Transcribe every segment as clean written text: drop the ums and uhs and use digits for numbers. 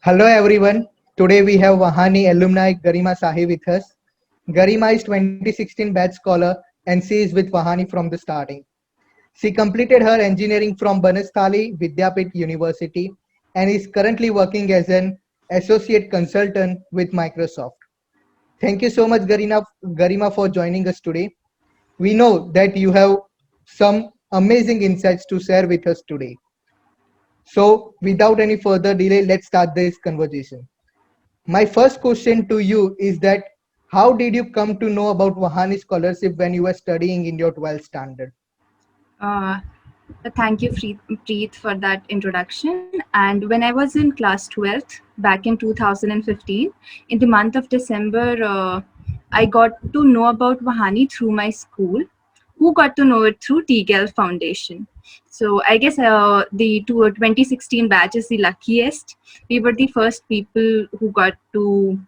Hello everyone. Today we have Vahani alumni Garima Sahi with us. Garima is 2016 batch scholar and she is with Vahani from the starting. She completed her engineering from Banasthali Vidyapit University and is currently working as an associate consultant with Microsoft. Thank you so much Garima for joining us today. We know that you have some amazing insights to share with us today. So without any further delay, let's start this conversation. My first question to you is that how did you come to know about Vahani scholarship when you were studying in your 12th standard? Uh, Thank you, Preet, for that introduction. And when I was in class 12th, back in 2015, in the month of December, I got to know about Vahani through my school, who got to know it through TGAL Foundation. So I guess the 2016 batch is the luckiest. We were the first people who got to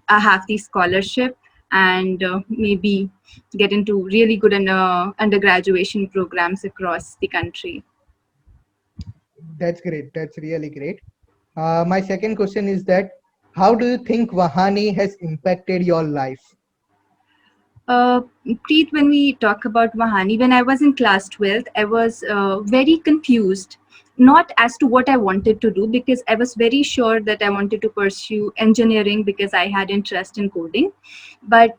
have the scholarship and maybe get into really good undergraduation programs across the country. That's great. That's really great. My second question is that how do you think Vahani has impacted your life? Uh, Preet, when we talk about Vahani, when I was in class 12th, I was very confused, not as to what I wanted to do, because I was very sure that I wanted to pursue engineering because I had interest in coding. But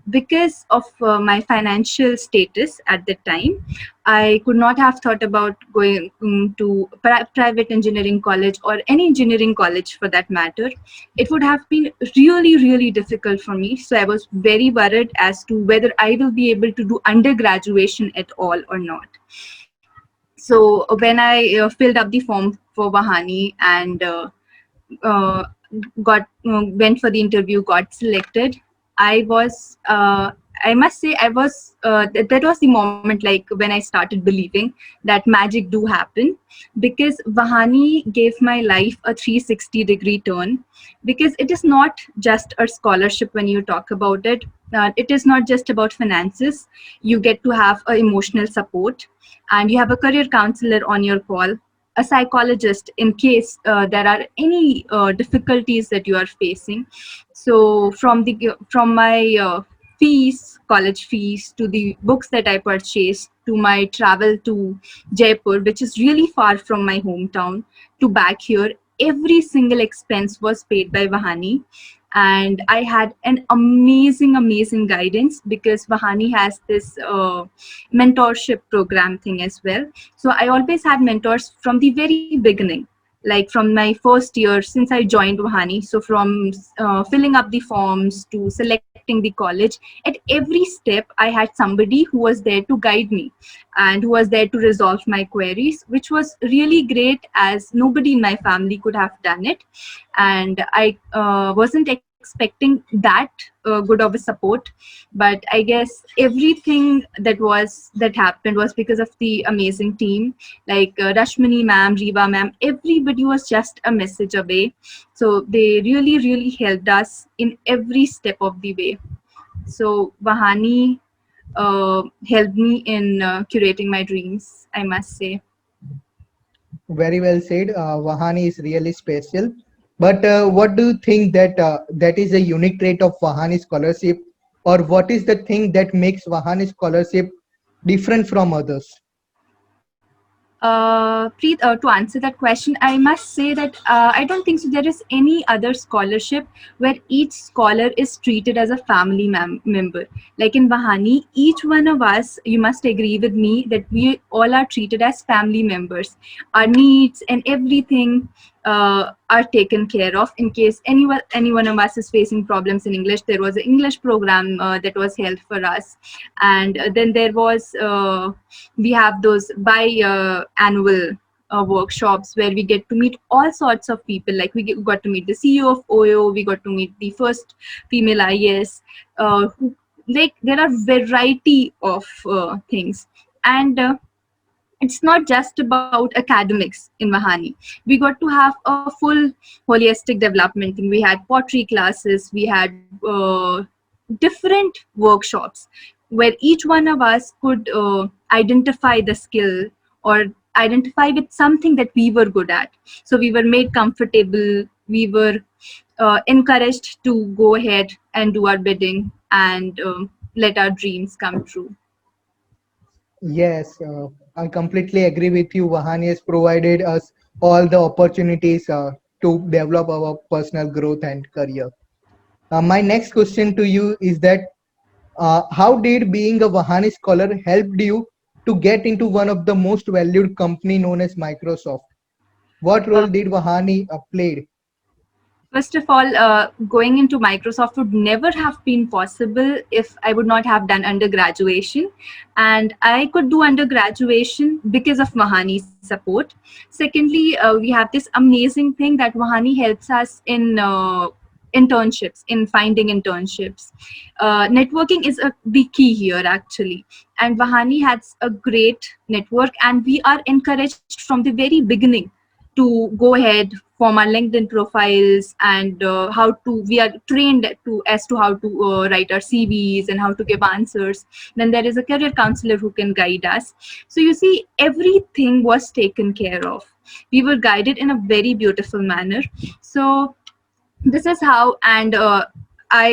because of my financial status at that time, I could not have thought about going to private engineering college or any engineering college for that matter. It would have been really, really difficult for me. So I was very worried as to whether I will be able to do undergraduation at all or not. So when I filled up the form for Vahani and uh, got went for the interview, got selected, I was I must say I was that was the moment, like when I started believing that magic do happen, because Vahani gave my life a 360-degree turn. Because it is not just a scholarship. When you talk about it, it is not just about finances. You get to have a emotional support, and you have a career counselor on your call, a psychologist in case there are any difficulties that you are facing. So from my college fees, to the books that I purchased, to my travel to Jaipur, which is really far from my hometown, to back here, every single expense was paid by Vahani. And I had an amazing guidance, because Vahani has this mentorship program thing as well. So I always had mentors from the very beginning, like from my first year since I joined Vahani. So from filling up the forms to selecting the college, at every step I had somebody who was there to guide me and who was there to resolve my queries, which was really great, as nobody in my family could have done it. And I wasn't expecting that good of a support. But I guess everything that happened was because of the amazing team, like Rashmini ma'am, Reba ma'am. Everybody was just a message away. So they really helped us in every step of the way. So Vahani helped me in curating my dreams, I must say. Very well said. Vahani is really special. But what do you think that is a unique trait of Vahani scholarship, or what is the thing that makes Vahani scholarship different from others? Preet, to answer that question, I must say that I don't think so. There is any other scholarship where each scholar is treated as a family member. Like in Vahani, each one of us, you must agree with me, that we all are treated as family members. Our needs and everything are taken care of. In case any one of us is facing problems in English, there was an English program that was held for us. And then there was we have those annual workshops where we get to meet all sorts of people. Like got to meet the CEO of OYO, we got to meet the first female IAS, who, like, there are variety of things. And it's not just about academics in Vahani. We got to have a full holistic development thing. We had pottery classes, we had different workshops where each one of us could identify the skill, or identify with something that we were good at. So we were made comfortable, we were encouraged to go ahead and do our bidding and let our dreams come true. Yes, I completely agree with you. Vahani has provided us all the opportunities to develop our personal growth and career. My next question to you is that how did being a Vahani scholar helped you to get into one of the most valued company known as Microsoft? What Uh, role did Vahani played? First of all, going into Microsoft would never have been possible if I would not have done undergraduation. And I could do undergraduation because of Mahani's support. Secondly, we have this amazing thing that Mahani helps us in internships, in finding internships. Networking is the key here, actually. And Vahani has a great network, and we are encouraged from the very beginning to go ahead, form our LinkedIn profiles, and how to we are trained to as to how to write our CVs and how to give answers. Then there is a career counselor who can guide us. So you see, everything was taken care of. We were guided in a very beautiful manner. So this is how, and I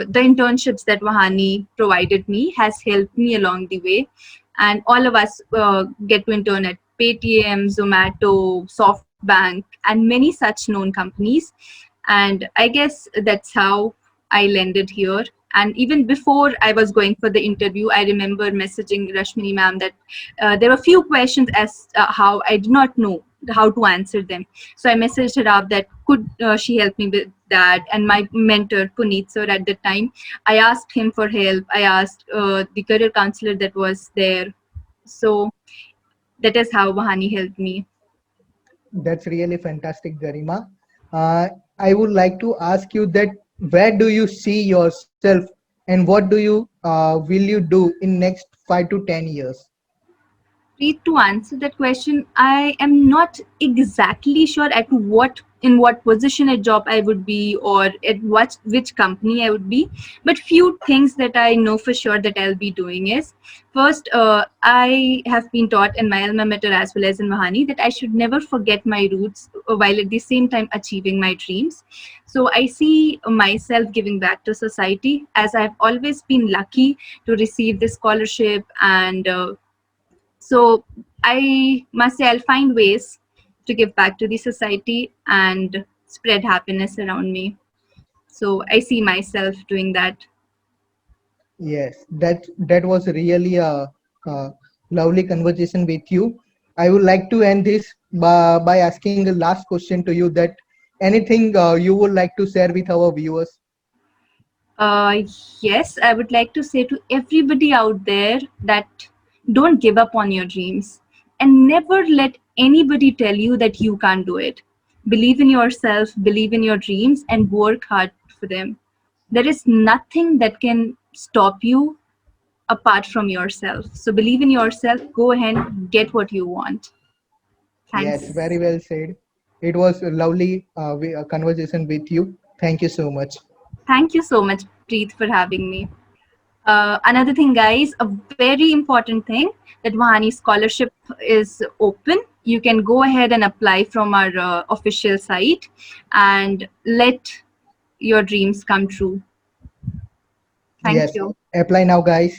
the internships that Vahani provided me has helped me along the way, and all of us get to intern at Paytm, Zomato, Softbank, and many such known companies. And I guess that's how I landed here. And even before I was going for the interview, I remember messaging Rashmini ma'am that there were few questions as how I did not know how to answer them. So I messaged her up that could she help me with that. And my mentor Puneet sir at the time, I asked him for help. I asked the career counselor that was there. So that is how Vahani helped me. That's really fantastic, Garima. Uh, I would like to ask you that where do you see yourself and what do you will you do in next 5 to 10 years? To answer that question, I am not exactly sure at what in what position a job I would be, or at what which company I would be. But few things that I know for sure that I'll be doing is first, I have been taught in my alma mater as well as in Mahani that I should never forget my roots while at the same time achieving my dreams. So I see myself giving back to society, as I've always been lucky to receive this scholarship. And so I must say I'll find ways to give back to the society and spread happiness around me. So I see myself doing that. Yes, that was really a lovely conversation with you. I would like to end this by asking a last question to you that anything you would like to share with our viewers? Uh, yes, I would like to say to everybody out there that don't give up on your dreams and never let anybody tell you that you can't do it. Believe in yourself, believe in your dreams, and work hard for them. There is nothing that can stop you apart from yourself. So believe in yourself, go ahead, get what you want. Yes, Thanks. very well said. It was a lovely conversation with you. Thank you so much. Thank you so much, Preet, for having me. Another thing, guys, a very important thing, that Mahani Scholarship is open. You can go ahead and apply from our official site and let your dreams come true. Thank Yes, you. apply now, guys.